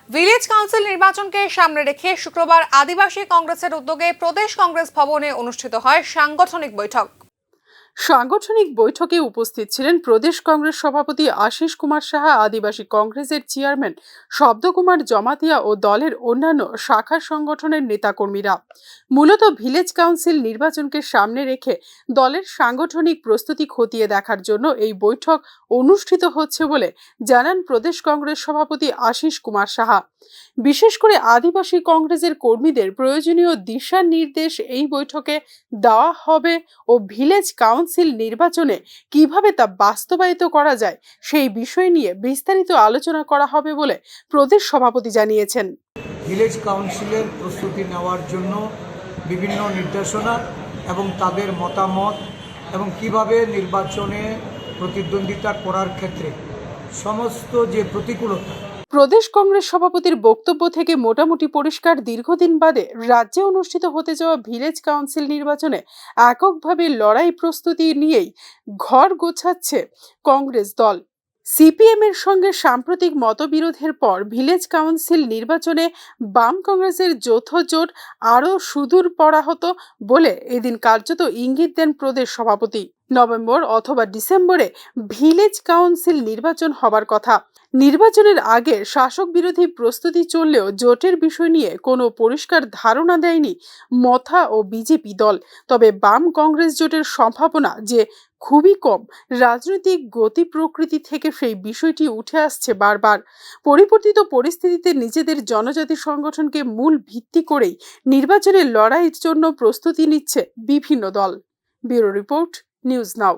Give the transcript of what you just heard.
Village council নির্বাচনকে সামনে রেখে শুক্রবার আদিবাসী কংগ্রেসের উদ্যোগে প্রদেশ কংগ্রেস ভবনে অনুষ্ঠিত হয় সাংগঠনিক বৈঠক। সাংগঠনিক বৈঠকে উপস্থিত ছিলেন প্রদেশ কংগ্রেস সভাপতি আশিস কুমার সাহা, আদিবাসী কংগ্রেসের চেয়ারম্যান শব্দকুমার জমাতিয়া ও দলের অন্যান্য শাখা সংগঠনের নেতাকর্মীরা। মূলত ভিলেজ কাউন্সিল নির্বাচনকে সামনে রেখে দলের সাংগঠনিক প্রস্তুতি খতিয়ে দেখার জন্য এই বৈঠক অনুষ্ঠিত হচ্ছে বলে জানান প্রদেশ কংগ্রেস সভাপতি আশিস কুমার সাহা। বিশেষ করে আদিবাসী কংগ্রেসের কর্মীদের প্রয়োজনীয় দিশা নির্দেশ এই বৈঠকে দেওয়া হবে ও ভিলেজ কাউন্সিল নির্বাচনে কিভাবে তা বাস্তবায়িত করা যায় সেই বিষয় নিয়ে বিস্তারিত আলোচনা করা হবে বলে প্রদেশ সভাপতি জানিয়েছেন। ভিলেজ কাউন্সিলের প্রস্তুতি নেওয়ার জন্য বিভিন্ন নির্দেশনা এবং তাদের মতামত এবং কিভাবে নির্বাচনে প্রতিদ্বন্দ্বিতা করার ক্ষেত্রে সমস্ত যে প্রতিকূলতা। প্রদেশ কংগ্রেস সভাপতির বক্তব্য থেকে মোটামুটি পরিষ্কার, দীর্ঘদিন বাদে রাজ্যে অনুষ্ঠিত হতে যাওয়া ভিলেজ কাউন্সিল নির্বাচনে এককভাবে লড়াই প্রস্তুতি নিয়েই ঘর গোছাচ্ছে কংগ্রেস দল। সিপিএম এর সঙ্গে সাম্প্রতিক মতবিরোধের পর ভিলেজ কাউন্সিল নির্বাচনে বাম কংগ্রেসের যৌথ জোট আরও সুদূর পরাহত বলে এদিন কার্যত ইঙ্গিত দেন প্রদেশ সভাপতি। নভেম্বর অথবা ডিসেম্বরে ভিলেজ কাউন্সিল নির্বাচন হবার কথা। নির্বাচনের আগে শাসক বিরোধী প্রস্তুতি চললেও জোটের বিষয় নিয়ে কোনো পরিষ্কার ধারণা দেয়নি মথা ও বিজেপি দল। তবে বাম কংগ্রেস জোটের সম্ভাবনা যে খুবই কম, রাজনৈতিক গতি প্রকৃতি থেকে সেই বিষয়টি উঠে আসছে বারবার। পরিবর্তিত পরিস্থিতিতে নিজেদের জনজাতি সংগঠনকে মূল ভিত্তি করেই নির্বাচনের লড়াইয়ের জন্য প্রস্তুতি নিচ্ছে বিভিন্ন দল। Bureau report, news now.